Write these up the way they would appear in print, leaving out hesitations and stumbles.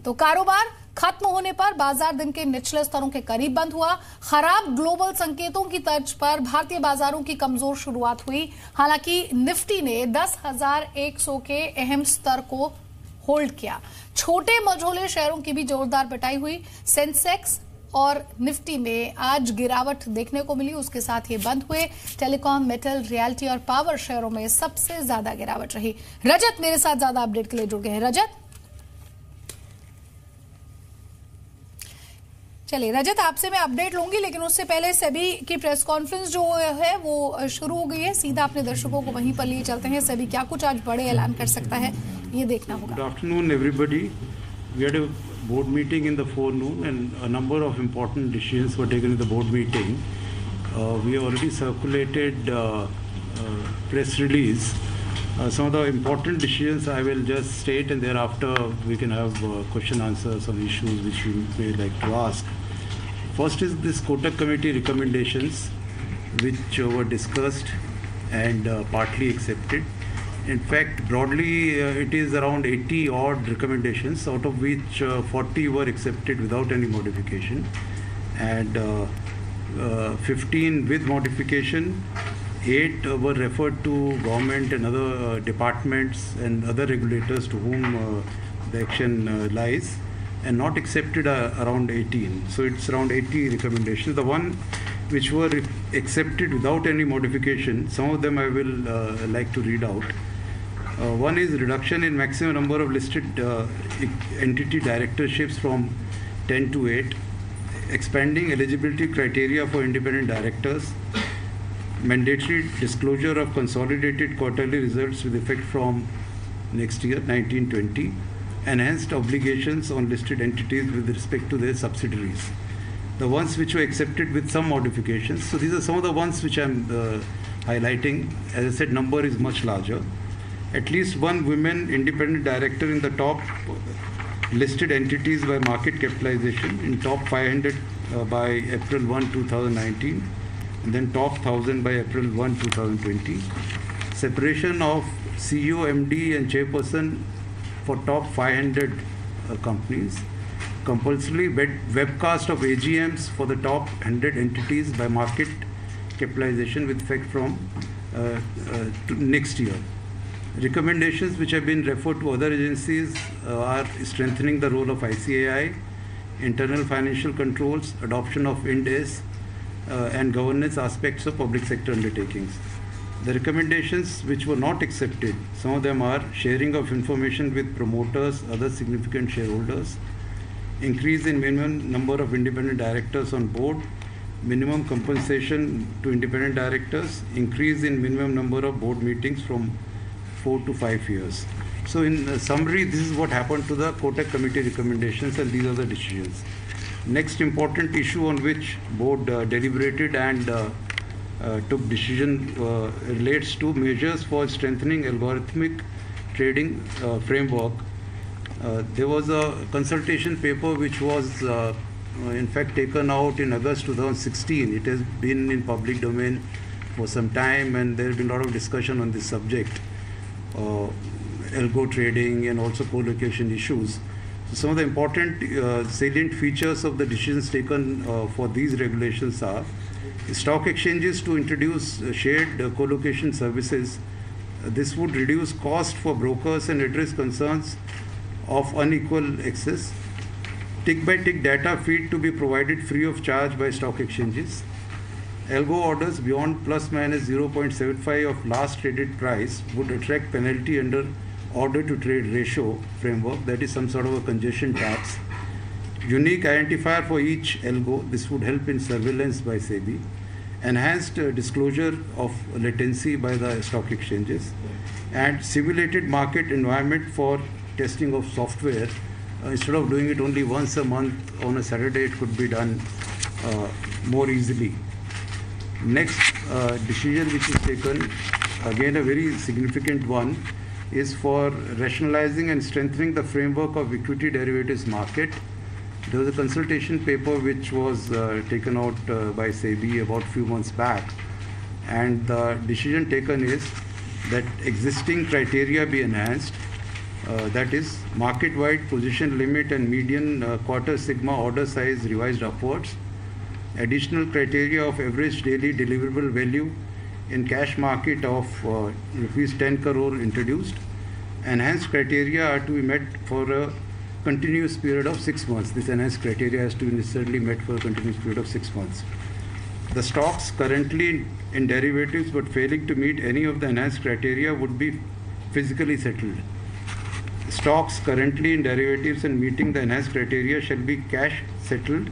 तो कारोबार खत्म होने पर बाजार दिन के निचले स्तरों के करीब बंद हुआ। खराब ग्लोबल संकेतों की तर्ज पर भारतीय बाजारों की कमजोर शुरुआत हुई। हालांकि निफ्टी ने 10,100 के अहम स्तर को होल्ड किया। छोटे मझोले शेयरों की भी जोरदार पिटाई हुई। सेंसेक्स और निफ्टी में आज गिरावट देखने को मिली, उसके साथ ये बंद हुए। टेलीकॉम, मेटल, रियल्टी और पावर शेयरों में सबसे ज्यादा गिरावट रही। रजत मेरे साथ ज्यादा अपडेट के लिए जुड़ गए हैं। रजत, चलिए रजत, आपसे मैं अपडेट लूंगी, लेकिन उससे पहले सेबी की प्रेस कॉन्फ्रेंस जो है वो शुरू हो गई है। सीधा अपने दर्शकों को वहीं पर लिए चलते हैं। सेबी क्या कुछ आज बड़े ऐलान कर सकता है, ये देखना होगा। Good afternoon everybody. We had a board meeting in the forenoon and a number of important decisions were taken in the board meeting. We have already circulated press release. Some of the important decisions I will just state, and thereafter we can have question answers on issues which you may like to ask. First is this Kotak committee recommendations which were discussed and partly accepted. In fact, broadly it is around 80 odd recommendations, out of which 40 were accepted without any modification, and 15 with modification. 8 were referred to government and other departments and other regulators to whom the action lies, and not accepted around 18. So it's around 80 recommendations. The one which were accepted without any modification, some of them I will like to read out. One is reduction in maximum number of listed entity directorships from 10 to 8, expanding eligibility criteria for independent directors, mandatory disclosure of consolidated quarterly results with effect from next year, 1920, enhanced obligations on listed entities with respect to their subsidiaries. The ones which were accepted with some modifications. So these are some of the ones which I'm highlighting. As I said, number is much larger. At least one women independent director in the top listed entities by market capitalization, in top 500 by April 1, 2019, and then top 1000 by April 1, 2020. Separation of CEO, MD and chairperson for top 500 companies. Compulsory webcast of AGMs for the top 100 entities by market capitalization with effect from next year. Recommendations which have been referred to other agencies are strengthening the role of ICAI, internal financial controls, adoption of Ind AS, and governance aspects of public sector undertakings. The recommendations which were not accepted, some of them are sharing of information with promoters, other significant shareholders, increase in minimum number of independent directors on board, minimum compensation to independent directors, increase in minimum number of board meetings from 4 to 5 years. So in summary, this is what happened to the Kotak committee recommendations, and these are the decisions. Next important issue on which board deliberated and took decision relates to measures for strengthening algorithmic trading framework. There was a consultation paper which was in fact taken out in August 2016. It has been in public domain for some time, and there has been a lot of discussion on this subject. Algo trading and also co-location issues. So some of the important salient features of the decisions taken for these regulations are stock exchanges to introduce shared co-location services. This would reduce cost for brokers and address concerns of unequal access. Tick-by-tick data feed to be provided free of charge by stock exchanges. Algo orders beyond plus minus 0.75 of last traded price would attract penalty under order to trade ratio framework, that is some sort of a congestion tax. Unique identifier for each algo, this would help in surveillance by SEBI. Enhanced disclosure of latency by the stock exchanges, and simulated market environment for testing of software. Instead of doing it only once a month on a Saturday, it could be done more easily. Next decision which is taken, again a very significant one, is for rationalizing and strengthening the framework of equity derivatives market. There was a consultation paper which was taken out by SEBI about a few months back, and the decision taken is that existing criteria be enhanced, that is market-wide position limit and median quarter sigma order size revised upwards. Additional criteria of average daily deliverable value in cash market of rupees 10 crore introduced. Enhanced criteria are to be met for a continuous period of 6 months. This enhanced criteria has to be necessarily met for a continuous period of 6 months. The stocks currently in derivatives but failing to meet any of the enhanced criteria would be physically settled. Stocks currently in derivatives and meeting the enhanced criteria shall be cash settled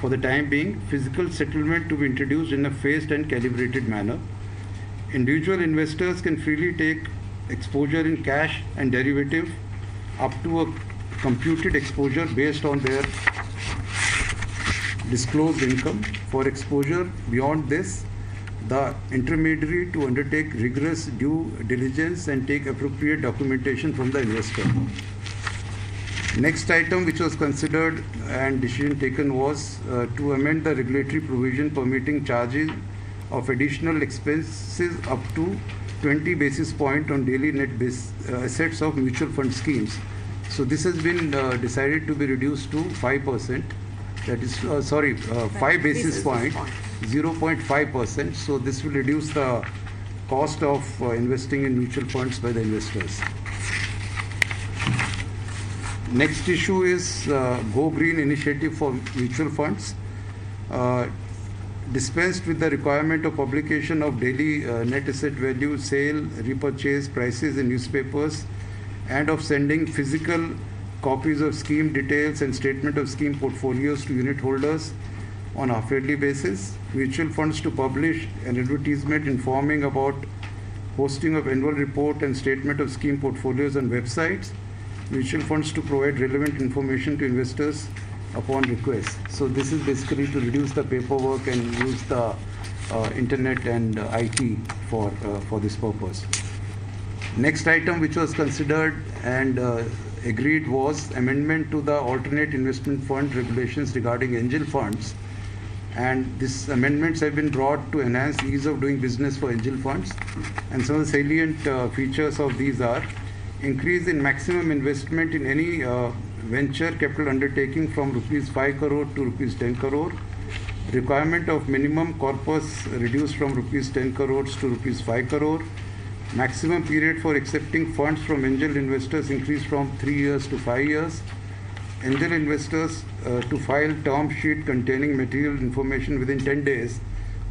for the time being. Physical settlement to be introduced in a phased and calibrated manner. Individual investors can freely take exposure in cash and derivative up to a computed exposure based on their disclosed income. For exposure beyond this, the intermediary to undertake rigorous due diligence and take appropriate documentation from the investor. Next item which was considered and decision taken was to amend the regulatory provision permitting charges of additional expenses up to 20 basis point on daily net assets of mutual fund schemes. So this has been decided to be reduced to 5%. That is, 5 basis point, 0.5%. So this will reduce the cost of investing in mutual funds by the investors. Next issue is Go Green initiative for mutual funds. Dispensed with the requirement of publication of daily net asset value, sale, repurchase prices in newspapers, and of sending physical copies of scheme details and statement of scheme portfolios to unit holders on a half-yearly basis. Mutual funds to publish an advertisement informing about posting of annual report and statement of scheme portfolios on websites. Mutual funds to provide relevant information to investors upon request. So this is basically to reduce the paperwork and use the internet and IT for this purpose. Next item which was considered and agreed was amendment to the alternate investment fund regulations regarding angel funds, and these amendments have been brought to enhance ease of doing business for angel funds, and some of the salient features of these are increase in maximum investment in any venture capital undertaking from rupees 5 crore to rupees 10 crore, requirement of minimum corpus reduced from rupees 10 crores to rupees 5 crore, maximum period for accepting funds from angel investors increased from 3 years to 5 years, angel investors to file term sheet containing material information within 10 days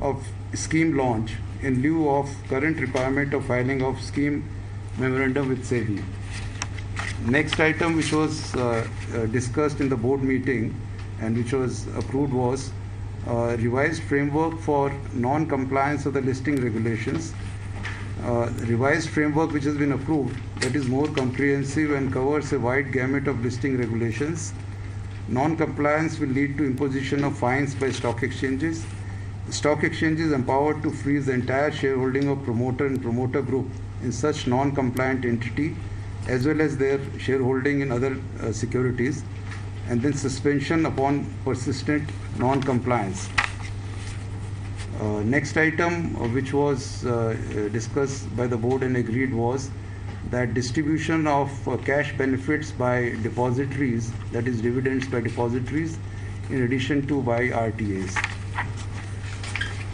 of scheme launch in lieu of current requirement of filing of scheme memorandum with SEBI. Next item which was discussed in the board meeting and which was approved was revised framework for non-compliance of the listing regulations. Revised framework which has been approved, that is more comprehensive and covers a wide gamut of listing regulations. Non-compliance will lead to imposition of fines by stock exchanges. Stock exchanges empowered to freeze the entire shareholding of promoter and promoter group in such non-compliant entity, as well as their shareholding in other securities, and then suspension upon persistent non-compliance. Next item which was discussed by the board and agreed was that distribution of cash benefits by depositories, that is dividends by depositories, in addition to by RTAs.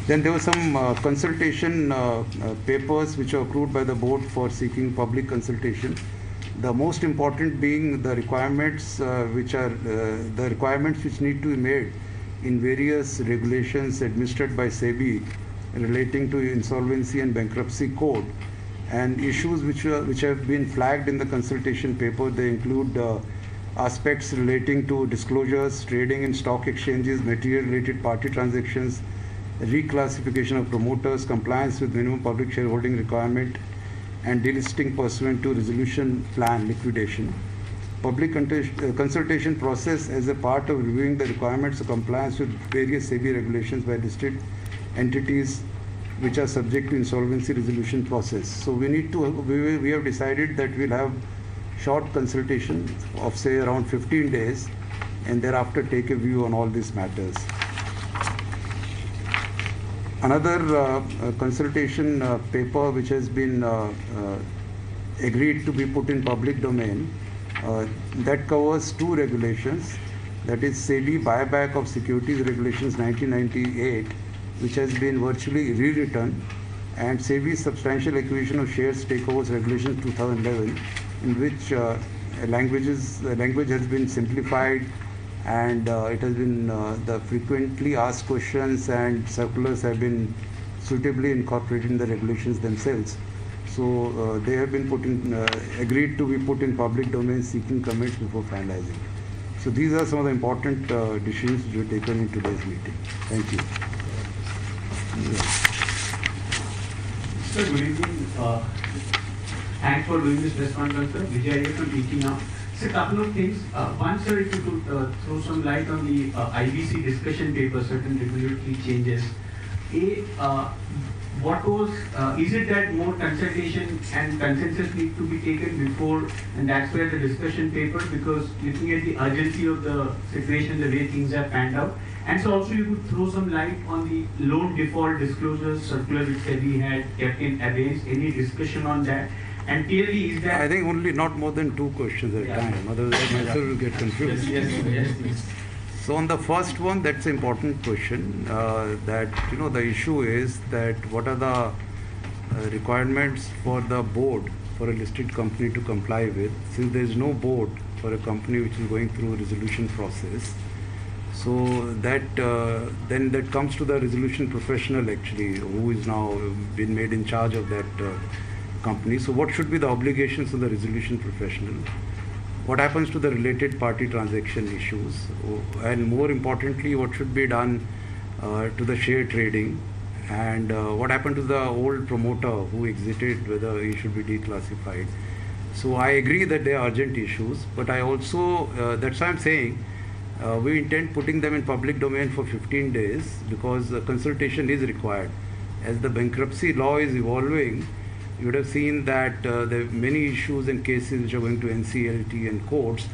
Then there were some consultation papers which were approved by the board for seeking public consultation. The most important being the requirements which need to be made in various regulations administered by SEBI relating to insolvency and bankruptcy code, and issues which have been flagged in the consultation paper. They include aspects relating to disclosures, trading in stock exchanges, material related party transactions, reclassification of promoters, compliance with minimum public shareholding requirement, and delisting pursuant to resolution plan liquidation. Public consultation process as a part of reviewing the requirements of compliance with various SEBI regulations by listed entities which are subject to insolvency resolution process. So we have decided that we'll have short consultation of say around 15 days and thereafter take a view on all these matters. Another consultation paper which has been agreed to be put in public domain. That covers two regulations. That is SEBI buyback of securities regulations 1998, which has been virtually rewritten, and SEBI substantial acquisition of shares takeovers regulations 2011, in which language has been simplified, and it has been the frequently asked questions and circulars have been suitably incorporated in the regulations themselves. So they have been agreed to be put in public domain, seeking comments before finalizing. So these are some of the important decisions which were taken in today's meeting. Thank you. Sir, good evening. Thanks for doing this press conference, sir. Vijay Iyer from ET Now. So a couple of things. One, sir, if you could throw some light on the IBC discussion paper, certain regulatory changes. What was, is it that more consultation and consensus need to be taken before, and that's where the discussion paper, because looking at the urgency of the situation, the way things have panned out. And so also you could throw some light on the loan default disclosures circular which SEBI had kept in abeyance. Any discussion on that? And clearly is that... I think only not more than two questions at a time, otherwise my answer will get confused. Yes, please. So on the first one, that's an important question, that, the issue is that what are the requirements for the board for a listed company to comply with, since there is no board for a company which is going through a resolution process. So that then that comes to the resolution professional actually, who is now been made in charge of that company. So what should be the obligations of the resolution professional? What happens to the related party transaction issues, and more importantly, what should be done to the share trading, and what happened to the old promoter who exited, whether he should be declassified. So I agree that they are urgent issues, but I also, that's why I'm saying, we intend putting them in public domain for 15 days because consultation is required. As the bankruptcy law is evolving, you would have seen that there are many issues and cases which are going to NCLT and courts.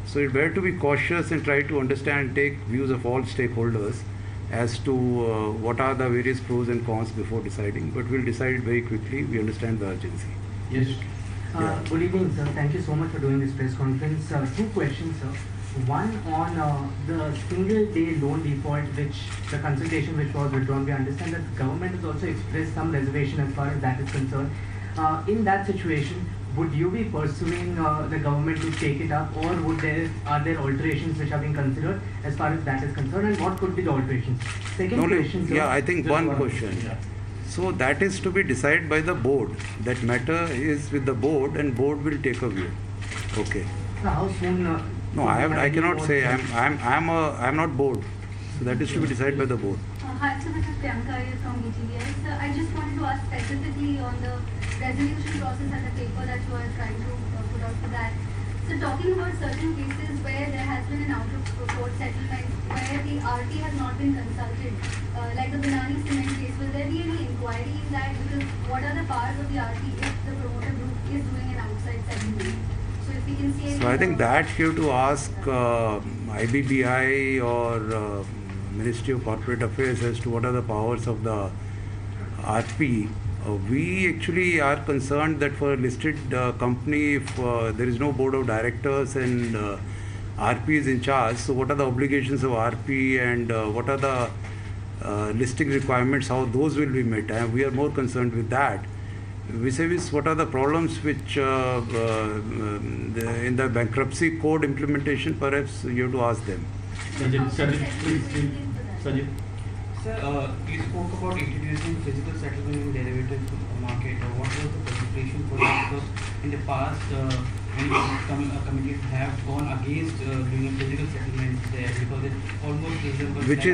So it's better to be cautious and try to understand and take views of all stakeholders as to what are the various pros and cons before deciding. But we'll decide very quickly. We understand the urgency. Yes. Good evening, sir. Thank you so much for doing this press conference. Two questions, sir. One on the single-day loan default, which the consultation which was withdrawn. We understand that the government has also expressed some reservation as far as that is concerned. In that situation, would you be pursuing the government to take it up, or are there alterations which are being considered as far as that is concerned, and what could be the alterations? Second question, sir. Yeah, I think one question. Yeah. So that is to be decided by the board. That matter is with the board, and board will take a view. Okay. So how soon? No, I cannot say. I'm not board. So that is to be decided by the board. Hi, so this is Priyanka Iyer from ETVS. I just wanted to ask specifically on the resolution process and the paper that you are trying to put out for that. So talking about certain cases where there has been an out-of-court settlement where the RT has not been consulted, like the Binani Cement case, will there be any inquiry in that? Because what are the powers of the RT if the promoter group is doing an outside settlement? So if we can see... So I think that you have to ask IBBI or Ministry of Corporate Affairs as to what are the powers of the RP. We actually are concerned that for a listed company, if there is no board of directors and RP is in charge, so what are the obligations of RP and what are the listing requirements, how those will be met? And we are more concerned with that. Vis-a-vis what are the problems which in the bankruptcy code implementation, perhaps you have to ask them. Sajid, please. Sajid. Sir, you spoke about introducing physical settlement in derivative market. What was the consideration for that? Because in the past, many committees have gone against doing a physical settlement there because it almost resembles. Which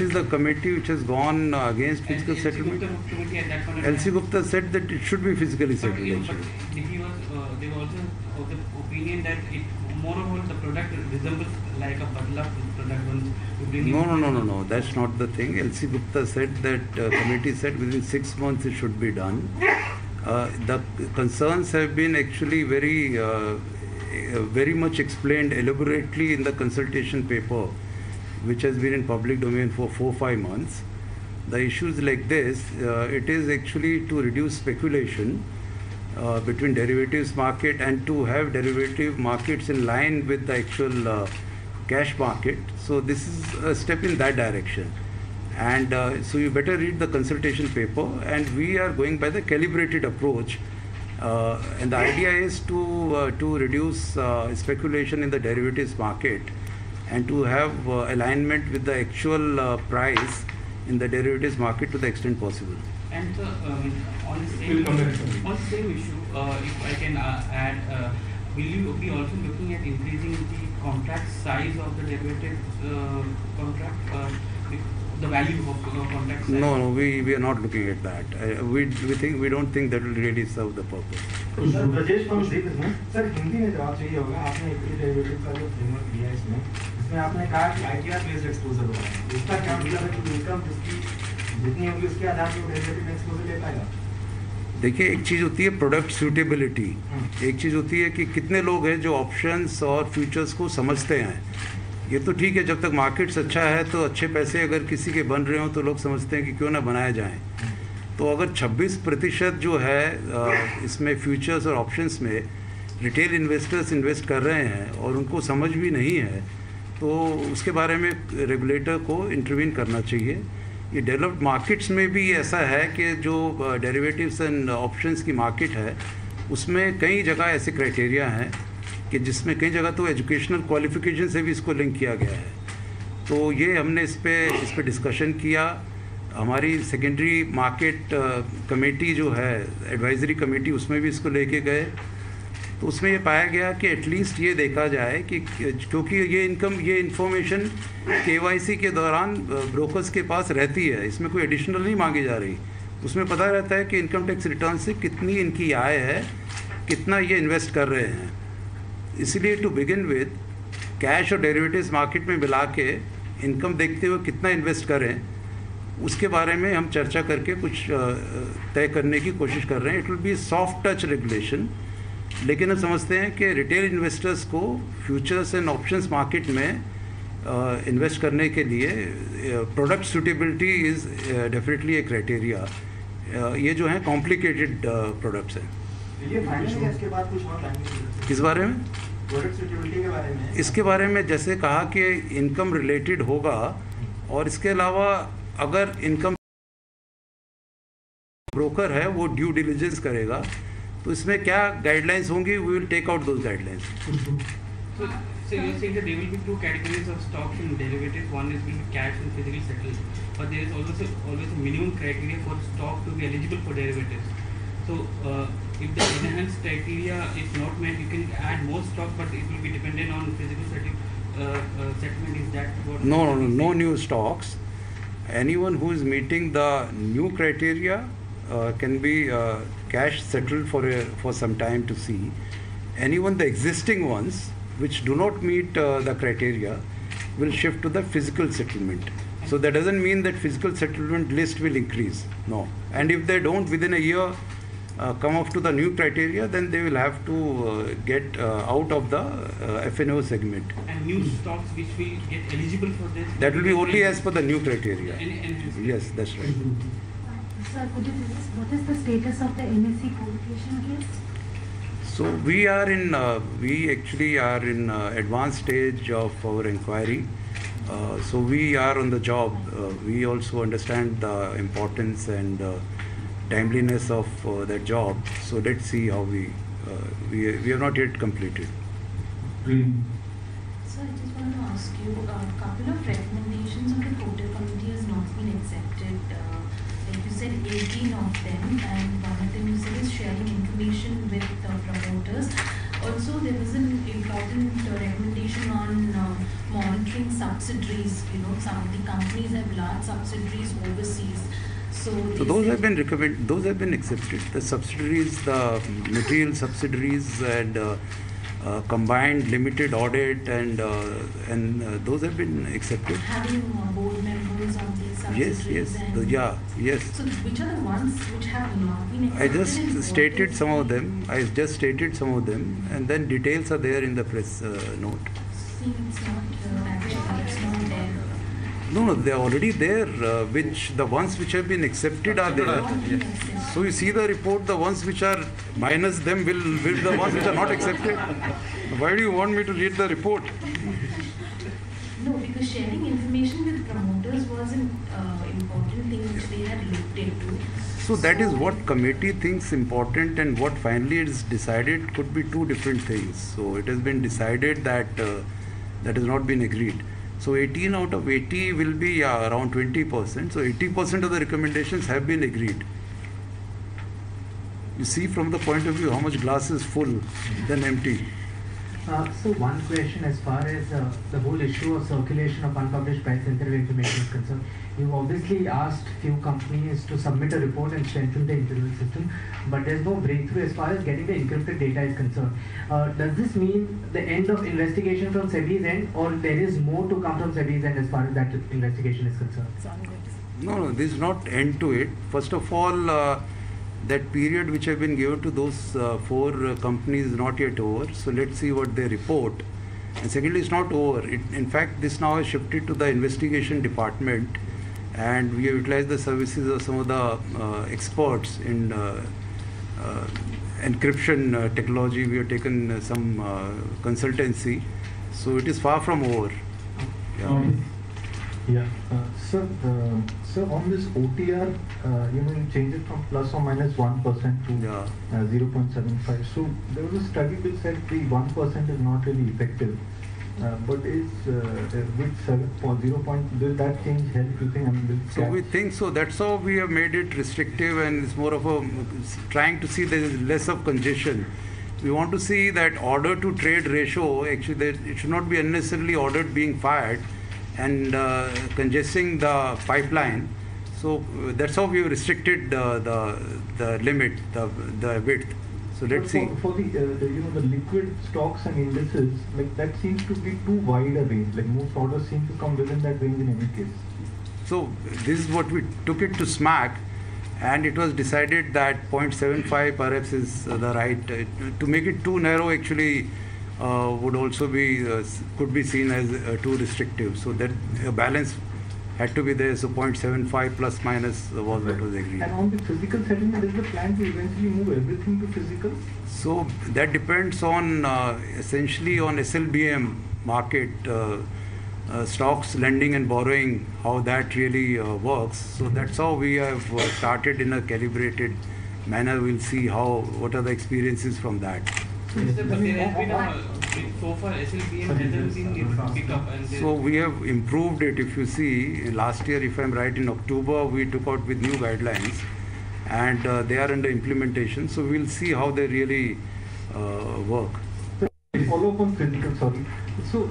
is the committee which has gone against physical settlement? LC Gupta said that it should be physically settled. They were also of the opinion that it more or less the product resembles like a Badla product once you bring No. That's not the thing. LC Gupta said that committee said within 6 months it should be done. The concerns have been actually very much explained elaborately in the consultation paper, which has been in public domain for 4-5 months. The issues like this, it is actually to reduce speculation. between derivatives market and to have derivative markets in line with the actual cash market. So this is a step in that direction. And so you better read the consultation paper, and we are going by the calibrated approach. And the idea is to reduce speculation in the derivatives market and to have alignment with the actual price in the derivatives market to the extent possible. And on the same issue, if I can add, will you be also looking at increasing the contract size of the derivative contract, the value of the contract size? No, we are not looking at that. We don't think that will really serve the purpose. Rajesh from Z Business, sir Hindi में जवाब चाहिए होगा. आपने equity derivative का जो framework दिया है इसमें आपने कहा कि ITR बेस्ड एक्सपोजर होगा. इसका क्या मतलब है कि इनकम जितनी होगी उसके आधार पर डेरिवेटिव में एक्सपोजर ले पाएगा? देखिए, एक चीज़ होती है प्रोडक्ट सूटेबिलिटी, एक चीज़ होती है कि कितने लोग हैं जो ऑप्शंस और फ्यूचर्स को समझते हैं. ये तो ठीक है, जब तक मार्केट्स अच्छा है तो अच्छे पैसे अगर किसी के बन रहे हो तो लोग समझते हैं कि क्यों ना बनाए जाएं. तो अगर 26% जो है इसमें फ्यूचर्स और ऑप्शंस में रिटेल इन्वेस्टर्स इन्वेस्ट कर रहे हैं और उनको समझ भी नहीं है, तो उसके बारे में रेगुलेटर को इंटरवीन करना चाहिए. ये डेवलप्ड मार्केट्स में भी ऐसा है कि जो डेरिवेटिव्स एंड ऑप्शंस की मार्केट है उसमें कई जगह ऐसे क्राइटेरिया हैं कि जिसमें कई जगह तो एजुकेशनल क्वालिफिकेशन से भी इसको लिंक किया गया है. तो ये हमने इस पे डिस्कशन किया. हमारी सेकेंडरी मार्केट कमेटी जो है, एडवाइजरी कमेटी, उसमें भी इसको लेके गए. तो उसमें ये पाया गया कि एटलीस्ट ये देखा जाए कि क्योंकि ये इन्फॉर्मेशन KYC के दौरान ब्रोकर्स के पास रहती है, इसमें कोई एडिशनल नहीं मांगी जा रही. उसमें पता रहता है कि इनकम टैक्स रिटर्न से कितनी इनकी आय है, कितना ये इन्वेस्ट कर रहे हैं. इसलिए टू बिगिन विद कैश और डेरिवेटिव्स मार्केट में मिला के इनकम देखते हुए कितना इन्वेस्ट करें, उसके बारे में हम चर्चा करके कुछ तय करने की कोशिश कर रहे हैं. It will be soft touch regulation, लेकिन हम समझते हैं कि रिटेल इन्वेस्टर्स को फ्यूचर्स एंड ऑप्शंस मार्केट में इन्वेस्ट करने के लिए product suitability is definitely A criteria. ये जो हैं कॉम्प्लिकेटेड प्रोडक्ट्स हैं. ये फाइनली इसके बाद कुछ और लाएंगे किस बारे में? प्रोडक्ट सूटेबिलिटी के बारे में. इसके बारे में जैसे कहा कि इनकम रिलेटेड होगा, और इसके अलावा अगर इनकम ब्रोकर है वो ड्यू डिलिजेंस करेगा, तो इसमें क्या गाइडलाइंस होंगी, we will take out those guidelines. So you're saying that there will be two categories of stocks in derivatives. One is will be cash and physically settled, but there is always a minimum criteria for stock to be eligible for derivatives. So if the enhanced criteria is not met, you can add more stock, but it will be dependent on physical settlement. Is that what? No new stocks. Anyone who is meeting the new criteria can be cash settled for some time to see. Anyone, the existing ones which do not meet the criteria, will shift to the physical settlement. So that doesn't mean that physical settlement list will increase. No. And if they don't within a year come up to the new criteria, then they will have to get out of the F&O segment. And new stocks which will get eligible for this? That will be only as per the new criteria. Yes, that's right. Sir, could you tell us what is the status of the NSE publication case? So we actually are in advanced stage of our inquiry. So we are on the job. We also understand the importance and timeliness of that job. So let's see how we have not yet completed. So I just want to ask you, a couple of recommendations of the Kotak committee has not been accepted. Like you said, 18 of them, and one of them you said is sharing information with promoters. Also, there was an important recommendation on monitoring subsidiaries. Some of the companies have large subsidiaries overseas. So those have been recommended. Those have been accepted. The subsidiaries, the material subsidiaries, and combined limited audit, and those have been accepted. Having board members on these subsidiaries. Yes. So which are the ones which have not been accepted? I just stated some of them, and then details are there in the press note. See, it's not actually, it's not there. No, they are already there. The ones which have been accepted are there. So you see the report. The ones which are minus them will be the ones which are not accepted. Why do you want me to read the report? No, because sharing information with promoters was an important thing which they had looked into. So that is what committee thinks important, and what finally is decided could be two different things. So it has been decided that that has not been agreed. So 18 out of 80 will be around 20%. So 80% of the recommendations have been agreed. You see from the point of view how much glass is full than empty. So one question as far as the whole issue of circulation of unpublished price sensitive information is concerned. You've obviously asked few companies to submit a report and strengthen the internal system, but there's no breakthrough as far as getting the encrypted data is concerned. Does this mean the end of investigation from SEBI's end, or there is more to come from SEBI's end as far as that investigation is concerned? No, this is not end to it. First of all, that period which have been given to those four companies is not yet over. So let's see what they report. And secondly, it's not over. In fact, this now has shifted to the investigation department, and we have utilized the services of some of the experts in encryption technology. We have taken some consultancy. So it is far from over. Sir, on this OTR, you change it from plus or minus 1% to 0.75. So there was a study which said the 1% is not really effective. But is with 0. Will that change help, you think? So we think so. That's how we have made it restrictive, and it's more of a trying to see there is less of congestion. We want to see that order to trade ratio, actually it should not be unnecessarily ordered being fired and congesting the pipeline. So that's how we have restricted the limit, the width. So let's see. For the liquid stocks and indices, like that seems to be too wide a range. Like most orders seem to come within that range in any case. So this is what we took it to SMAC, and it was decided that 0.75 perhaps is the right. To make it too narrow actually would also be could be seen as too restrictive. So that a balance had to be there. So 0.75 plus minus was what was agreed. And on the physical settlement, is the plan to eventually move everything to physical? So that depends on essentially on SLBM market, stocks, lending and borrowing, how that really works. So that's how we have started in a calibrated manner. We'll see what are the experiences from that. So far SLBM hasn't been picked up. So we have improved it. If you see, last year, if I'm right, in October, we took out with new guidelines, and they are under implementation. So we'll see how they really work. Follow up on physical, sorry. So,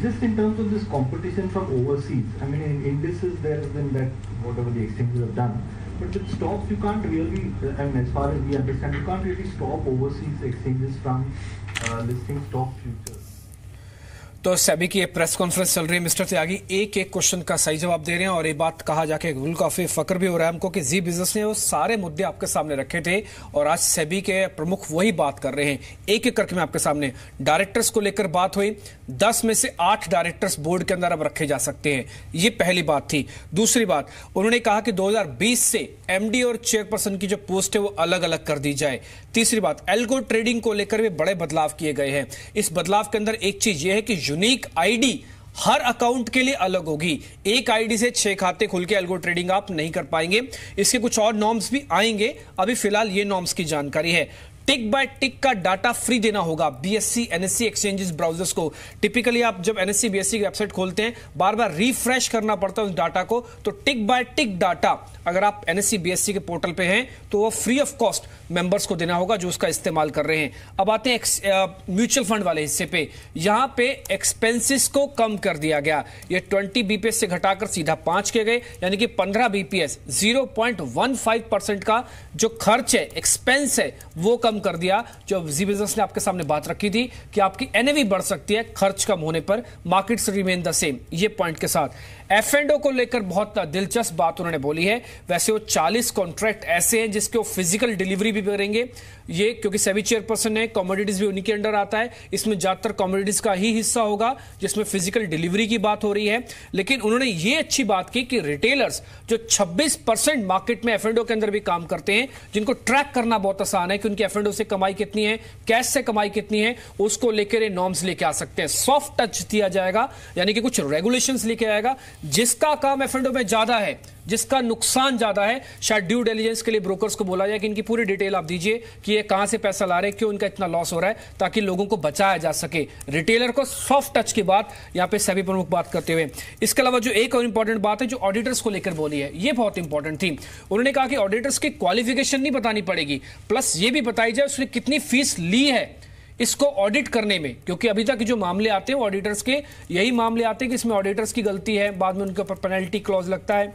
just in terms of this competition from overseas, I mean, in indices there has been that whatever the exchanges have done. But with stocks, you can't really, as far as we understand, you can't really stop overseas exchanges from listing stock futures. तो सेबी की press conference चल रही है। Mister त्यागी एक एक question का सही जवाब दे रहे हैं, और ये बात कहा जाके बिल्कुल काफी फक्र भी हो रहा है हमको कि जी बिजनेस ने वो सारे मुद्दे आपके सामने रखे थे, और आज सेबी के प्रमुख वही बात कर रहे हैं। एक एक करके मैं आपके सामने डायरेक्टर्स को लेकर बात हुई। 10 में से 8 डायरेक्टर्स बोर्ड के अंदर अब रखे जा सकते हैं, ये पहली बात थी। दूसरी बात, उन्होंने कहा कि 2020 से एमडी और चेयरपर्सन की जो पोस्ट है वो अलग अलग कर दी जाए। तीसरी बात, एल्गो ट्रेडिंग को लेकर भी बड़े बदलाव किए गए हैं। इस बदलाव के अंदर एक चीज यह है कि यूनिक आईडी हर अकाउंट के लिए अलग होगी। एक आईडी से 6 खाते खुल के एल्गो ट्रेडिंग आप नहीं कर पाएंगे। इसके कुछ और नॉर्म्स भी आएंगे, अभी फिलहाल ये नॉर्म्स की जानकारी है। टिक बाय टिक का डाटा फ्री देना होगा बीएससी एनएससी एक्सचेंजेस ब्राउजर्स को। टिपिकली आप जब एनएससी बीएससी की वेबसाइट खोलते हैं, बार बार रिफ्रेश करना पड़ता है उस डाटा को, तो टिक बाय टिक डाटा अगर आप एनएससी बीएससी के पोर्टल पे हैं तो वो फ्री ऑफ कॉस्ट मेंबर्स को देना होगा जो उसका इस्तेमाल कर रहे हैं। अब आते हैं म्यूचुअल फंड वाले हिस्से पे। यहां पे एक्सपेंसेस को कम कर दिया गया, ये 20 बीपीएस से घटाकर सीधा 5 किए गए, यानी कि 15 बीपीएस 0.15% का जो खर्च है, एक्सपेंस है, वो कम खत्म कर दिया जो जी बिजनेस ने आपके सामने बात रखी थी कि आपकी एनएवी बढ़ सकती है खर्च कम होने पर, मार्केट्स रिमेन द सेम। ये पॉइंट के साथ F&O को लेकर बहुत दिलचस्प बात उन्होंने बोली है। वैसे वो 40 कॉन्ट्रैक्ट ऐसे हैं जिसके वो फिजिकल डिलीवरी भी करेंगे, ये क्योंकि सेबी चेयरपर्सन है, कमोडिटीज भी उन्हीं के अंडर आता है, इसमें ज्यादातर कमोडिटीज का ही हिस्सा होगा जिसमें फिजिकल डिलीवरी की बात हो रही है। लेकिन उन्होंने ये अच्छी बात की कि रिटेलर्स जो 26% मार्केट में F&O के अंदर भी काम करते हैं, जिनको ट्रैक करना बहुत आसान है कि उनकी F&O से कमाई कितनी है, कैश से कमाई कितनी है, उसको लेकर ये नॉर्म्स लेके आ सकते हैं। सॉफ्ट टच दिया जाएगा, यानी कि कुछ रेगुलेशंस लेके आएगा। जिसका काम F&O में ज्यादा है, जिसका नुकसान ज्यादा है, शायद ड्यू डिलिजेंस के लिए ब्रोकर्स को बोला जाए कि इनकी पूरी डिटेल आप दीजिए कि ये कहां से पैसा ला रहे हैं, क्यों इनका इतना लॉस हो रहा है, ताकि लोगों को बचाया जा सके। रिटेलर को सॉफ्ट टच की बात यहां पे सेबी प्रमुख बात करते हुए। इसके अलावा जो एक और इंपॉर्टेंट बात है जो ऑडिटर्स को लेकर बोली है, ये बहुत इंपॉर्टेंट थी। उन्होंने कहा कि ऑडिटर्स की क्वालिफिकेशन नहीं बतानी पड़ेगी, प्लस ये भी बताई जाए उसने कितनी फीस ली है इसको ऑडिट करने में, क्योंकि अभी तक जो मामले आते हैं ऑडिटर्स के यही मामले आते हैं कि इसमें ऑडिटर्स की गलती है, बाद में उनके ऊपर पेनल्टी क्लॉज लगता है,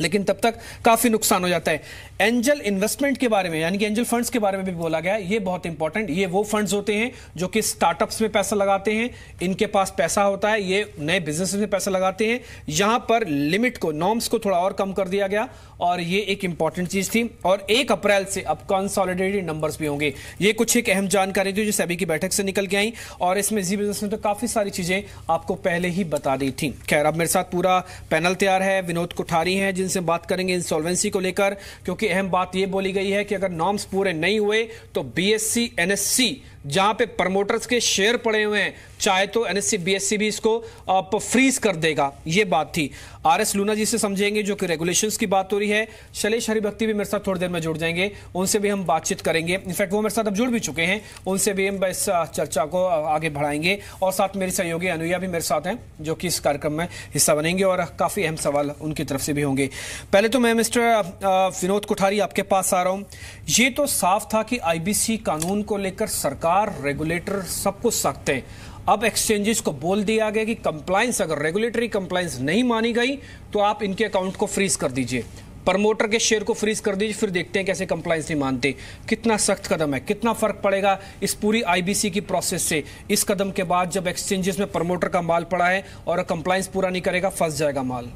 लेकिन तब तक काफी नुकसान हो जाता है। एंजल इन्वेस्टमेंट के बारे में, यानी कि एंजल फंड्स के बारे में भी बोला गया है, ये बहुत इंपॉर्टेंट। ये वो फंड्स होते हैं जो कि स्टार्टअप्स में पैसा लगाते हैं, इनके पास पैसा होता है, ये नए बिजनेस में पैसा लगाते हैं। यहां पर लिमिट को, नॉर्म्स को थोड़ा और कम कर दिया गया और ये एक इंपॉर्टेंट चीज थी। और 1 अप्रैल से अब कंसोलिडेटेड नंबर्स भी होंगे। ये कुछ एक अहम जानकारी थी जो सेबी की बैठक से निकल के आई और इसमें जी बिजनेस ने तो काफी सारी चीजें आपको पहले ही बता दी थी। खैर, अब मेरे साथ पूरा पैनल तैयार है। विनोद कोठारी हैं जिनसे बात करेंगे इंसॉल्वेंसी को लेकर, क्योंकि अहम बात यह बोली गई है कि अगर नॉर्म्स पूरे नहीं हुए तो बीएससी एनएससी जहां पे प्रमोटर्स के शेयर पड़े हुए हैं, चाहे तो एनएससी बीएससी भी इसको फ्रीज कर देगा। ये बात थी। आरएस लूना जी से समझेंगे जो कि रेगुलेशंस की बात हो रही है। शैलेश हरिभक्ति भी मेरे साथ थोड़ी देर में जुड़ जाएंगे, उनसे भी हम बातचीत करेंगे। इनफैक्ट वो मेरे साथ अब जुड़ भी चुके हैं, उनसे भी हम इस चर्चा को आगे बढ़ाएंगे। और साथ मेरी सहयोगी अनुया भी मेरे साथ हैं जो कि इस कार्यक्रम में हिस्सा बनेंगे और काफी अहम सवाल उनकी तरफ से भी होंगे। पहले तो मैं मिस्टर विनोद कोठारी आपके पास आ रहा हूं। ये तो साफ था कि आईबीसी कानून को लेकर सरकार, रेगुलेटर सब कुछ सख्त है। अब एक्सचेंजेस को बोल दिया गया कि कंप्लायंस, अगर रेगुलेटरी कंप्लायंस नहीं मानी गई तो आप इनके अकाउंट को फ्रीज कर दीजिए, प्रमोटर के शेयर को फ्रीज कर दीजिए, फिर देखते हैं कैसे कंप्लायंस नहीं मानते। कितना सख्त कदम है, कितना फर्क पड़ेगा इस पूरी आईबीसी की प्रोसेस से। इस कदम के बाद जब एक्सचेंजेस में प्रमोटर का माल पड़ा है और कंप्लायंस पूरा नहीं करेगा, फंस जाएगा माल।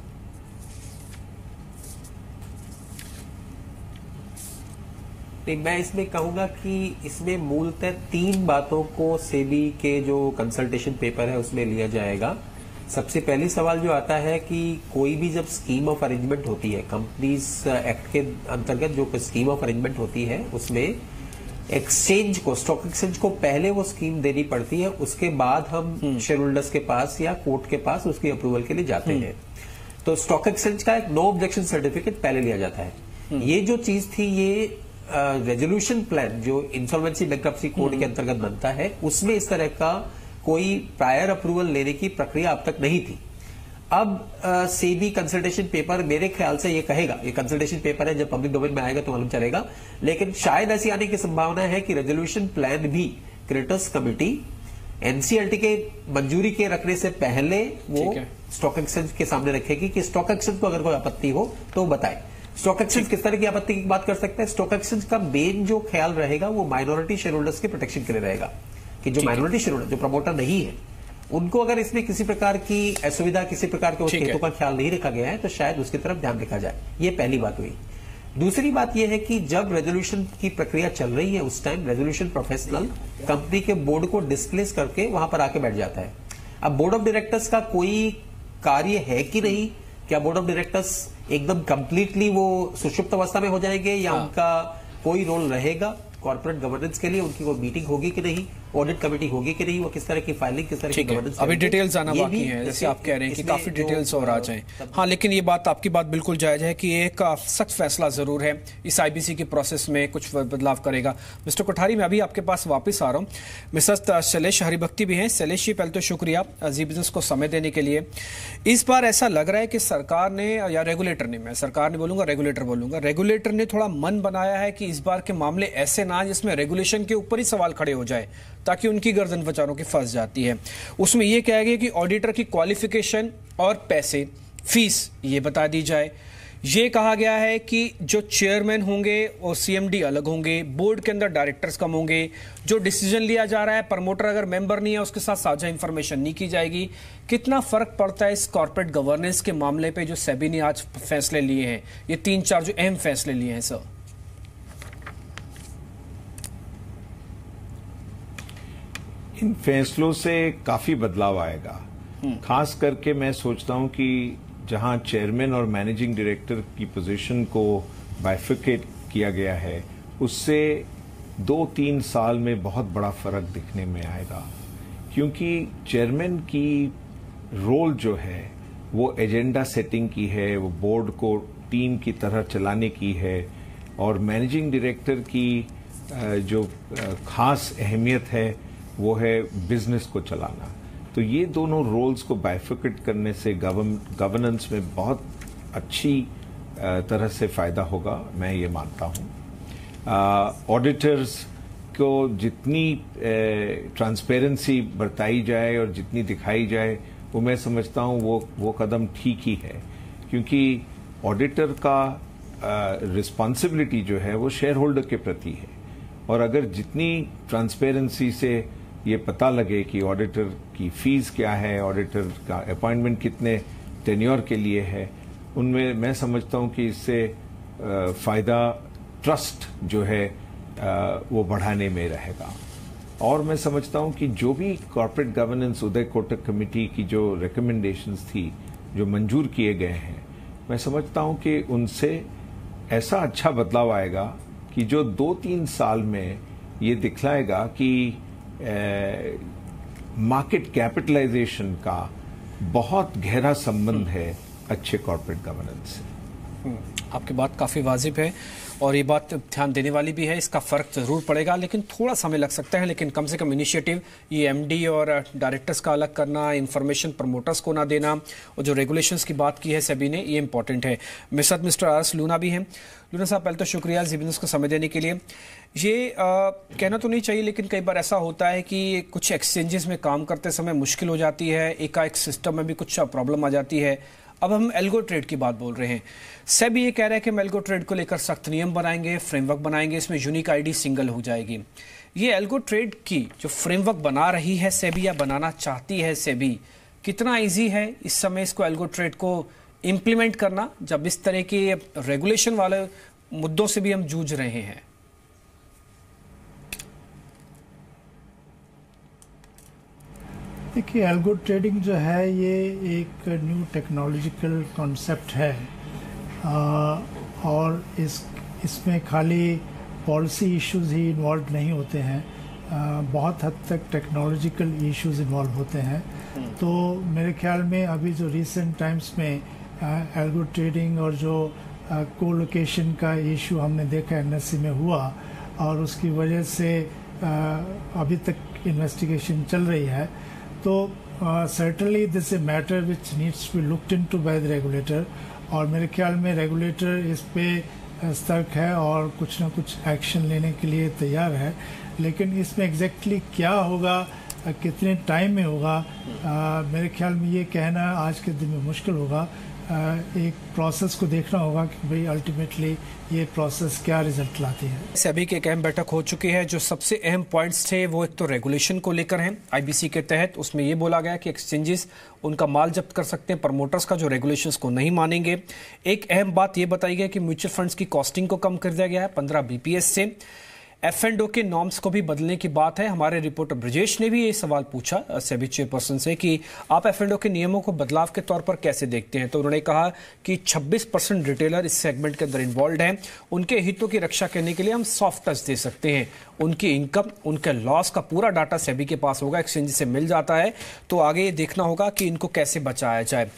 मैं इसमें कहूंगा कि इसमें मूलतः 3 बातों को सेबी के जो कंसल्टेशन पेपर है उसमें लिया जाएगा। सबसे पहली सवाल जो आता है कि कोई भी जब स्कीम ऑफ अरेंजमेंट होती है, कंपनीज एक्ट के अंतर्गत जो स्कीम ऑफ अरेंजमेंट होती है उसमें एक्सचेंज को, स्टॉक एक्सचेंज को पहले वो स्कीम देनी पड़ती है, उसके बाद हम शेयर होल्डर्स के पास या कोर्ट के पास उसकी अप्रूवल के लिए जाते हैं। तो स्टॉक एक्सचेंज का एक नो ऑब्जेक्शन सर्टिफिकेट पहले लिया जाता है। ये जो चीज थी, ये रेजोल्यूशन प्लान जो इंसॉल्वेंसी बैंक्रप्सी कोड के अंतर्गत बनता है, उसमें इस तरह का कोई प्रायर अप्रूवल लेने की प्रक्रिया अब तक नहीं थी। अब सेबी कंसल्टेशन पेपर मेरे ख्याल से ये कहेगा, ये कंसल्टेशन पेपर है, जब पब्लिक डोमेन में आएगा तो मालूम चलेगा, लेकिन शायद ऐसी आने की संभावना है कि रेजोल्यूशन प्लान भी क्रेडिटर्स कमेटी एनसीएलटी के मंजूरी के रखने से पहले वो स्टॉक एक्सचेंज के सामने रखेगी कि स्टॉक एक्सचेंज को अगर कोई आपत्ति हो तो बताए। स्टॉक एक्सचेंज किस तरह की आपत्ति की बात कर सकता है? स्टॉक एक्सचेंज का मेन जो ख्याल रहेगा वो माइनॉरिटी शेयर होल्डर्स के प्रोटेक्शन के लिए रहेगा कि जो माइनॉरिटी शेयर होल्डर, जो प्रमोटर नहीं है, उनको अगर इसमें किसी प्रकार की असुविधा, किसी प्रकार के हितों का ख्याल नहीं रखा गया है तो शायद उसकी तरफ ध्यान रखा जाए। ये पहली बात हुई। दूसरी बात यह है कि जब रेजोल्यूशन की प्रक्रिया चल रही है उस टाइम रेजोल्यूशन प्रोफेशनल कंपनी के बोर्ड को डिस्प्लेस करके वहां पर आके बैठ जाता है। अब बोर्ड ऑफ डायरेक्टर्स का कोई कार्य है कि नहीं, क्या बोर्ड ऑफ डायरेक्टर्स एकदम कंप्लीटली वो सुषुप्त अवस्था में हो जाएंगे या उनका कोई रोल रहेगा कॉर्पोरेट गवर्नेंस के लिए? उनकी कोई मीटिंग होगी कि नहीं, ऑडिट कमेटी होगी कि नहीं, वो किस तरह की फाइलिंग, किस तरह की गवर्नेंस? अभी डिटेल्स आना बाकी है, जैसे आप कह रहे हैं कि काफी डिटेल्स और आ जाएं। हाँ, लेकिन ये बात, आपकी बात बिल्कुल जायज है कि एक सख्त फैसला जरूर है, इस आईबीसी की प्रोसेस में कुछ बदलाव करेगा। मिस्टर कोठारी, मैं अभी आपके पास वापस आ रहा हूँ। मिसेस शैलेश हरिभक्ति भी हैं। शैलेश जी, पहले तो शुक्रिया जी बिजनेस को समय देने के लिए। इस बार ऐसा लग रहा है कि सरकार ने, या रेगुलेटर ने, मैं सरकार नहीं बोलूंगा, रेगुलेटर बोलूंगा, रेगुलेटर ने थोड़ा मन बनाया है कि इस बार के मामले ऐसे ना जिसमें रेगुलेशन के ऊपर ही सवाल खड़े हो जाए, ताकि उनकी गर्दन बेचारों की फंस जाती है। उसमें यह कहा गया कि ऑडिटर की क्वालिफिकेशन और पैसे, फीस ये बता दी जाए। ये कहा गया है कि जो चेयरमैन होंगे और सीएमडी अलग होंगे, बोर्ड के अंदर डायरेक्टर्स कम होंगे, जो डिसीजन लिया जा रहा है प्रमोटर अगर मेंबर नहीं है उसके साथ साझा इंफॉर्मेशन नहीं की जाएगी। कितना फर्क पड़ता है इस कॉर्पोरेट गवर्नेंस के मामले पे जो सेबी ने आज फैसले लिए हैं, ये 3-4 जो अहम फैसले लिए हैं सर? इन फैसलों से काफी बदलाव आएगा। खास करके मैं सोचता हूं कि जहां चेयरमैन और मैनेजिंग डायरेक्टर की पोजीशन को बाइफिकेट किया गया है, उससे 2-3 साल में बहुत बड़ा फर्क दिखने में आएगा, क्योंकि चेयरमैन की रोल जो है वो एजेंडा सेटिंग की है, वो बोर्ड को टीम की तरह चलाने की है, और मैनेजिंग डायरेक्टर की जो खास अहमियत है वो है बिजनेस को चलाना। तो ये दोनों रोल्स को बाइफिकेट करने से गवर्नेंस में बहुत अच्छी तरह से फायदा होगा, मैं ये मानता हूँ। ऑडिटर्स को जितनी ट्रांसपेरेंसी बरताई जाए और जितनी दिखाई जाए, वो मैं समझता हूँ वो कदम ठीक ही है, क्योंकि ऑडिटर का रिस्पॉन्सिबिलिटी जो है वो शेयर होल्डर के प्रति है, और अगर जितनी ट्रांसपेरेंसी से ये पता लगे कि ऑडिटर की फीस क्या है, ऑडिटर का अपॉइंटमेंट कितने टेन्योर के लिए है, उनमें मैं समझता हूं कि इससे फायदा ट्रस्ट जो है वो बढ़ाने में रहेगा। और मैं समझता हूं कि जो भी corporate governance Uday Kotak committee की जो रिकमेंडेशंस थी, जो मंजूर किए गए हैं, मैं समझता हूं कि उनसे ऐसा अच्छा बदलाव आएगा कि जो 2-3 साल में ये दिखलाएगा कि मार्केट कैपिटलाइजेशन का बहुत गहरा संबंध है अच्छे कॉर्पोरेट गवर्नेंस से। आपकी बात काफी वाजिब है और ये बात ध्यान देने वाली भी है। इसका फर्क जरूर पड़ेगा, लेकिन थोड़ा समय लग सकता है, लेकिन कम से कम इनिशिएटिव ये एमडी और डायरेक्टर्स का अलग करना, इंफॉर्मेशन प्रमोटर्स को ना देना, और जो रेगुलेशंस की बात की है सेबी ने, ये इंपॉर्टेंट है। मेरे साथ मिस्टर आर.एस. लूना भी हैं। लूना साहब, पहले तो शुक्रिया जी बिजनेस को समय देने के लिए। ये कहना तो नहीं चाहिए, लेकिन कई बार ऐसा होता है कि कुछ एक्सचेंजेस में काम करते समय मुश्किल हो जाती है, एकाएक सिस्टम में भी कुछ प्रॉब्लम आ जाती है। अब हम एल्गो ट्रेड की बात बोल रहे हैं। सेबी ये कह रहा है कि हम एल्गो ट्रेड को लेकर सख्त नियम बनाएंगे, फ्रेमवर्क बनाएंगे, इसमें यूनिक आईडी सिंगल हो जाएगी। ये एल्गो ट्रेड की जो फ्रेमवर्क बना रही है सेबी या बनाना चाहती है सेबी, कितना इजी है इस समय इसको एल्गो ट्रेड को इम्प्लीमेंट करना, जब इस तरह के रेगुलेशन वाले मुद्दों से भी हम जूझ रहे हैं? देखिए, एल्गो ट्रेडिंग जो है ये एक न्यू टेक्नोलॉजिकल कॉन्सेप्ट है, और इसमें खाली पॉलिसी इश्यूज ही इन्वॉल्व नहीं होते हैं, बहुत हद तक टेक्नोलॉजिकल इश्यूज इन्वॉल्व होते हैं। तो मेरे ख्याल में अभी जो रिसेंट टाइम्स में एल्गो ट्रेडिंग और जो कोलोकेशन का इशू हमने देखा एनएससी में हुआ, और उसकी वजह से अभी तक इन्वेस्टिगेशन चल रही है, तो certainly this is a matter which needs to be looked into by the regulator, और मेरे ख्याल में रेगुलेटर इस पे सतर्क है और कुछ ना कुछ एक्शन लेने के लिए तैयार है। लेकिन इसमें एग्जैक्टली क्या होगा, कितने टाइम में होगा, मेरे ख्याल में ये कहना आज के दिन में मुश्किल होगा। एक प्रोसेस को देखना होगा कि भाई अल्टीमेटली ये प्रोसेस क्या रिजल्ट लाती है। सेबी की एक अहम बैठक हो चुकी है। जो सबसे अहम पॉइंट्स थे वो एक तो रेगुलेशन को लेकर हैं आईबीसी के तहत, उसमें ये बोला गया कि एक्सचेंजेस उनका माल जब्त कर सकते हैं प्रमोटर्स का जो रेगुलेशंस को नहीं मानेंगे। एक अहम बात ये बताई गई कि म्यूचुअल फंड्स की कॉस्टिंग को कम कर दिया गया है 15 बीपीएस से। F&O के नॉर्म्स को भी बदलने की बात है। हमारे रिपोर्टर ब्रजेश ने भी ये सवाल पूछा सेबी चेयरपर्सन से कि आप F&O के नियमों को बदलाव के तौर पर कैसे देखते हैं, तो उन्होंने कहा कि 26% रिटेलर इस सेगमेंट के अंदर इन्वॉल्व हैं, उनके हितों की रक्षा करने के लिए हम सॉफ्ट टच दे सकते हैं। उनकी इनकम, उनके लॉस का पूरा डाटा सेबी के पास होगा, एक्सचेंज से मिल जाता है, तो आगे ये देखना होगा कि इनको कैसे बचाया जाए।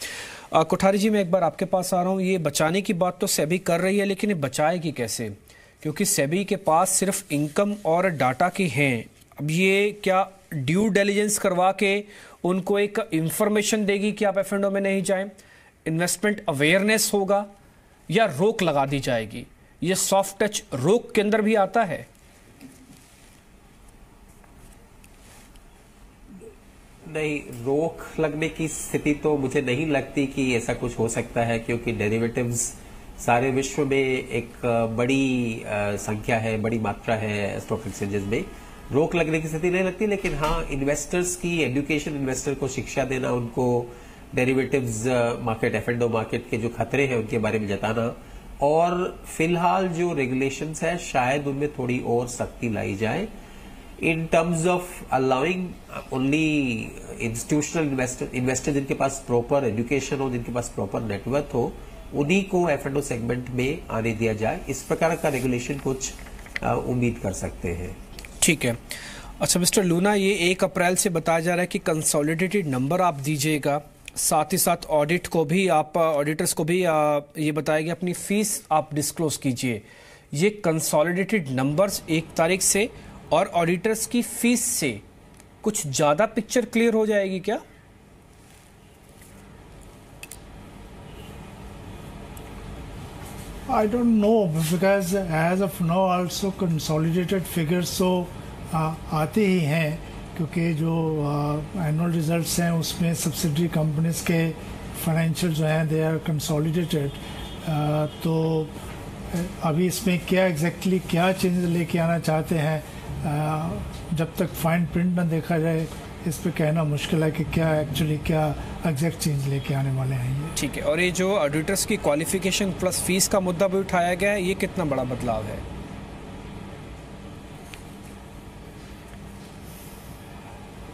कोठारी जी, मैं एक बार आपके पास आ रहा हूँ। ये बचाने की बात तो सेबी कर रही है, लेकिन ये बचाएगी कैसे, क्योंकि सेबी के पास सिर्फ इनकम और डाटा की हैं। अब ये क्या ड्यू डिलिजेंस करवा के उनको एक इंफॉर्मेशन देगी कि आप F&O में नहीं जाएं, इन्वेस्टमेंट अवेयरनेस होगा, या रोक लगा दी जाएगी? ये सॉफ्ट टच रोक के अंदर भी आता है? नहीं, रोक लगने की स्थिति तो मुझे नहीं लगती कि ऐसा कुछ हो सकता है, क्योंकि डेरिवेटिव्स सारे विश्व में एक बड़ी संख्या है, बड़ी मात्रा है स्टॉक एक्सचेंजेस में। रोक लगने की स्थिति नहीं लगती, लेकिन हाँ, इन्वेस्टर्स की एजुकेशन, इन्वेस्टर को शिक्षा देना, उनको डेरिवेटिव्स मार्केट, एफ&ओ मार्केट के जो खतरे हैं उनके बारे में जताना, और फिलहाल जो रेगुलेशंस है शायद उनमें थोड़ी और सख्ती लाई जाए in terms of allowing only institutional investor जिनके पास प्रॉपर एजुकेशन हो, जिनके पास प्रॉपर नेटवर्क हो, उन्हीं को एफ&ओ सेगमेंट में आने दिया जाए। इस प्रकार का रेगुलेशन कुछ उम्मीद कर सकते हैं। ठीक है। अच्छा मिस्टर लूना, ये 1 अप्रैल से बताया जा रहा है कि कंसोलिडेटेड नंबर आप दीजिएगा, साथ ही साथ ऑडिट को भी आप, ऑडिटर्स को भी ये बताएंगे अपनी फीस आप डिस्क्लोज कीजिए। ये कंसोलिडेटेड नंबर्स 1 तारीख से और ऑडिटर्स की फीस से कुछ ज्यादा पिक्चर क्लियर हो जाएगी क्या? I don't know, because as of now also consolidated figures so आते ही हैं, क्योंकि जो एनुअल रिजल्ट्स हैं उसमें सब्सिडरी कंपनीज के फाइनेंशियल जो हैं दे आर कंसोलिडेटेड। तो अभी इसमें क्या एग्जैक्टली क्या चेंज लेके आना चाहते हैं, जब तक फाइन प्रिंट ना देखा जाए इस पे कहना मुश्किल है कि क्या एक्चुअली क्या एग्जैक्ट चेंज लेके आने वाले हैं ये। ठीक है। और ये जो ऑडिटर्स की क्वालिफिकेशन प्लस फीस का मुद्दा भी उठाया गया है, ये कितना बड़ा बदलाव है?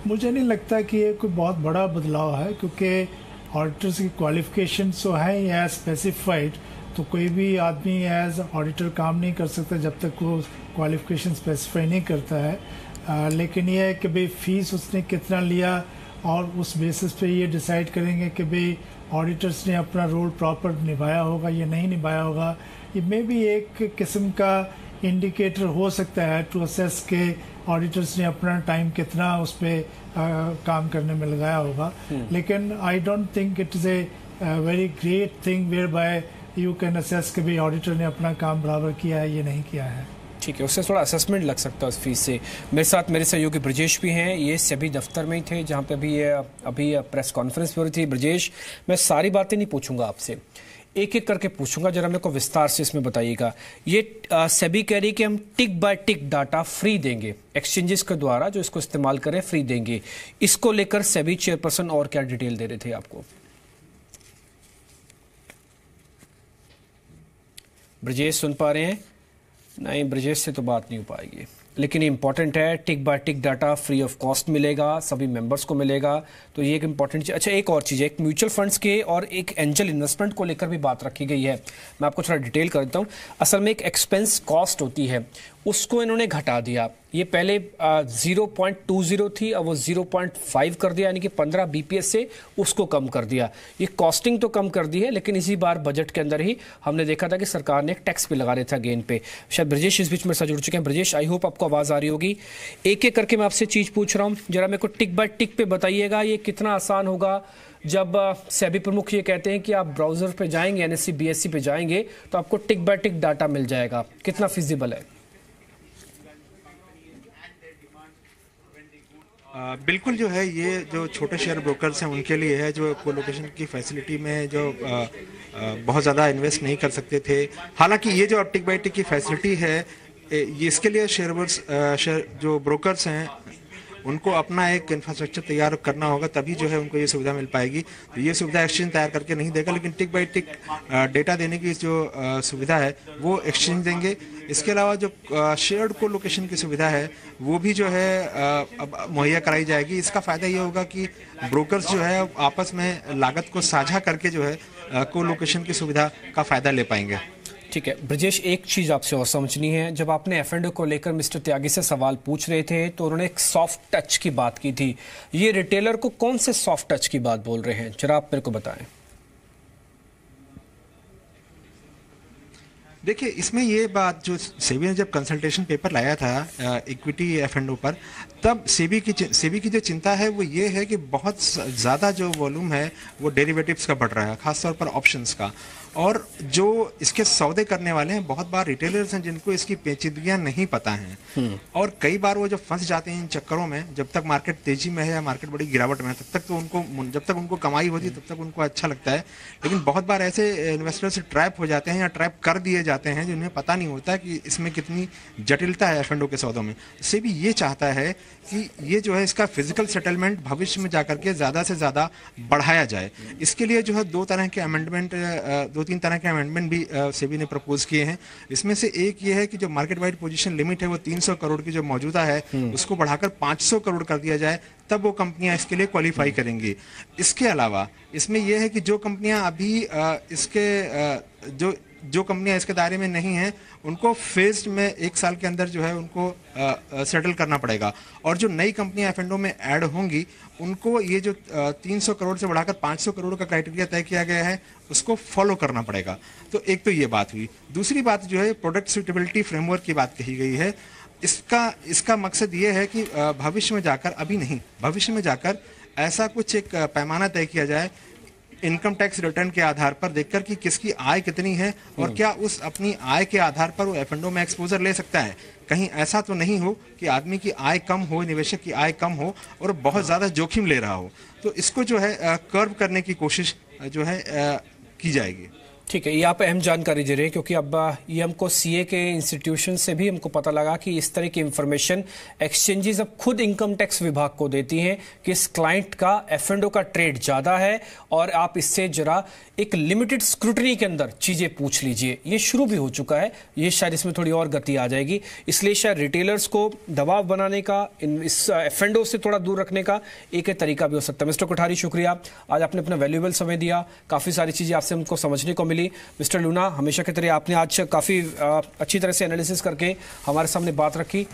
मुझे नहीं लगता कि ये कोई बहुत बड़ा बदलाव है, क्योंकि ऑडिटर्स की क्वालिफिकेशन तो है ही एज स्पेसिफाइड, तो कोई भी आदमी एज ऑडिटर काम नहीं कर सकता जब तक वो क्वालिफिकेशन स्पेसिफाई नहीं करता है। लेकिन ये है कि भाई फीस उसने कितना लिया और उस बेसिस पे ये डिसाइड करेंगे कि भाई ऑडिटर्स ने अपना रोल प्रॉपर निभाया होगा या नहीं निभाया होगा। ये मे भी एक किस्म का इंडिकेटर हो सकता है टू असेस के ऑडिटर्स ने अपना टाइम कितना उस पर काम करने में लगाया होगा। लेकिन I don't think it is a very great thing whereby you can assess कि भाई ऑडिटर ने अपना काम बराबर किया है या नहीं किया है। ठीक है, उससे थोड़ा असेसमेंट लग सकता है उस फीस से। मेरे साथ मेरे सहयोगी ब्रजेश भी हैं, ये सभी दफ्तर में ही थे जहाँ पे अभी प्रेस कॉन्फ्रेंस हो रही थी। ब्रजेश, मैं सारी बातें नहीं पूछूंगा आपसे, एक एक करके पूछूंगा, जरा मेरे को विस्तार से इसमें बताइएगा। ये सेबी कह रही कि हम टिक बाय टिक डाटा फ्री देंगे, एक्सचेंजेस के द्वारा जो इसको इस्तेमाल करें फ्री देंगे। इसको लेकर सेबी चेयरपर्सन और क्या डिटेल दे रहे थे आपको? ब्रजेश सुन पा रहे हैं? नहीं, ब्रजेश से तो बात नहीं हो पाएगी, लेकिन ये इंपॉर्टेंट है। Tick by tick data free of cost मिलेगा, सभी मेंबर्स को मिलेगा, तो ये एक इंपॉर्टेंट चीज। अच्छा, एक और चीज़ है, एक म्यूचुअल फंड्स के और एक एंजल इन्वेस्टमेंट को लेकर भी बात रखी गई है। मैं आपको थोड़ा डिटेल कर देता हूँ। असल में एक एक्सपेंस कॉस्ट होती है, उसको इन्होंने घटा दिया। ये पहले 0.20 थी, अब वो 0.5 कर दिया, यानी कि 15 BPS से उसको कम कर दिया। ये कॉस्टिंग तो कम कर दी है, लेकिन इसी बार बजट के अंदर ही हमने देखा था कि सरकार ने एक टैक्स भी लगा रहा था गेन पे। शायद ब्रजेश इस बीच मेरे साथ जुड़ चुके हैं। ब्रजेश, आई होप आपको आवाज़ आ रही होगी। एक एक करके मैं आपसे चीज़ पूछ रहा हूँ, जरा मेरे को टिक बाय टिक पे बताइएगा ये कितना आसान होगा। जब सेबी प्रमुख ये कहते हैं कि आप ब्राउजर पे जाएंगे, NSE BSE पे जाएंगे, तो आपको टिक बाय टिक डाटा मिल जाएगा, कितना फिजिबल है? बिल्कुल जो है, ये जो छोटे शेयर ब्रोकर्स हैं उनके लिए है, जो कोलोकेशन की फैसिलिटी में जो बहुत ज़्यादा इन्वेस्ट नहीं कर सकते थे। हालांकि ये जो अब टिक बाय टिक की फैसिलिटी है, ये इसके लिए जो ब्रोकर्स हैं उनको अपना एक इंफ्रास्ट्रक्चर तैयार करना होगा, तभी जो है उनको ये सुविधा मिल पाएगी। तो ये सुविधा एक्सचेंज तैयार करके नहीं देगा, लेकिन टिक बाय टिक डेटा देने की जो सुविधा है वो एक्सचेंज देंगे। इसके अलावा जो शेयर्ड को लोकेशन की सुविधा है वो भी जो है अब मुहैया कराई जाएगी। इसका फ़ायदा ये होगा कि ब्रोकर्स जो है आपस में लागत को साझा करके जो है को लोकेशन की सुविधा का फ़ायदा ले पाएंगे। ठीक है ब्रजेश, एक चीज़ आपसे और समझनी है। जब आपने F&O को लेकर मिस्टर त्यागी से सवाल पूछ रहे थे तो उन्होंने एक सॉफ्ट टच की बात की थी। ये रिटेलर को कौन से सॉफ्ट टच की बात बोल रहे हैं, जरा आप मेरे को बताएं। देखिए, इसमें ये बात जो सेबी ने जब कंसल्टेशन पेपर लाया था इक्विटी एफ&ओ पर, तब सेबी की जो चिंता है वो ये है कि बहुत ज़्यादा जो वॉल्यूम है वो डेरिवेटिव्स का बढ़ रहा है, खासतौर पर ऑप्शंस का, और जो इसके सौदे करने वाले हैं बहुत बार रिटेलर्स हैं जिनको इसकी पेचीदगियां नहीं पता हैं, और कई बार वो जब फंस जाते हैं इन चक्करों में, जब तक मार्केट तेजी में है या मार्केट बड़ी गिरावट में है तब तक तो उनको, जब तक उनको कमाई होती है तब तक उनको अच्छा लगता है, लेकिन बहुत बार ऐसे इन्वेस्टर्स से ट्रैप हो जाते हैं या ट्रैप कर दिए जाते हैं जिन्हें पता नहीं होता कि इसमें कितनी जटिलता है एफ&ओ के सौदों में। सेबी ये चाहता है कि ये जो है इसका फिजिकल सेटलमेंट भविष्य में जाकर के ज़्यादा से ज़्यादा बढ़ाया जाए। इसके लिए जो है दो तीन तरह के अमेंडमेंट भी सेबी ने प्रपोज किए हैं। इसमें से एक ये है कि जो मार्केट वाइड पोजीशन लिमिट है वो 300 करोड़ की जो मौजूदा है उसको बढ़ाकर 500 करोड़ कर दिया जाए, तब वो कंपनियां इसके लिए क्वालिफाई करेंगी। इसके अलावा इसमें यह है कि जो कंपनियां अभी जो कंपनियां इसके दायरे में नहीं हैं उनको फेज्ड में 1 साल के अंदर जो है उनको सेटल करना पड़ेगा, और जो नई कंपनियां एफ&ओ में ऐड होंगी उनको ये जो 300 करोड़ से बढ़ाकर 500 करोड़ का क्राइटेरिया तय किया गया है उसको फॉलो करना पड़ेगा। तो एक तो ये बात हुई। दूसरी बात जो है प्रोडक्ट सूटेबिलिटी फ्रेमवर्क की बात कही गई है। इसका मकसद ये है कि भविष्य में जाकर, अभी नहीं, भविष्य में जाकर ऐसा कुछ एक पैमाना तय किया जाए इनकम टैक्स रिटर्न के आधार पर देखकर कि किसकी आय कितनी है और क्या उस अपनी आय के आधार पर वो एफ&ओ में एक्सपोजर ले सकता है। कहीं ऐसा तो नहीं हो कि आदमी की आय कम हो, निवेशक की आय कम हो और बहुत ज़्यादा जोखिम ले रहा हो। तो इसको जो है कर्व करने की कोशिश जो है की जाएगी। ठीक है, ये आप अहम जानकारी दे रहे हैं क्योंकि अब ये हमको सीए के इंस्टीट्यूशन से भी हमको पता लगा कि इस तरह की इंफॉर्मेशन एक्सचेंजेस अब खुद इनकम टैक्स विभाग को देती हैं कि इस क्लाइंट का एफ&ओ का ट्रेड ज्यादा है और आप इससे जरा एक लिमिटेड स्क्रूटनी के अंदर चीजें पूछ लीजिए। ये शुरू भी हो चुका है, ये शायद इसमें थोड़ी और गति आ जाएगी, इसलिए शायद रिटेलर्स को दबाव बनाने का, इस एफ&ओ से थोड़ा दूर रखने का एक तरीका भी हो सकता है। मिस्टर कोठारी, शुक्रिया, आज आपने अपना वैल्यूएबल समय दिया, काफी सारी चीजें आपसे हमको समझने को मिली। मिस्टर लूना, हमेशा की तरह आपने आज काफी अच्छी तरह से एनालिसिस करके हमारे सामने बात रखी।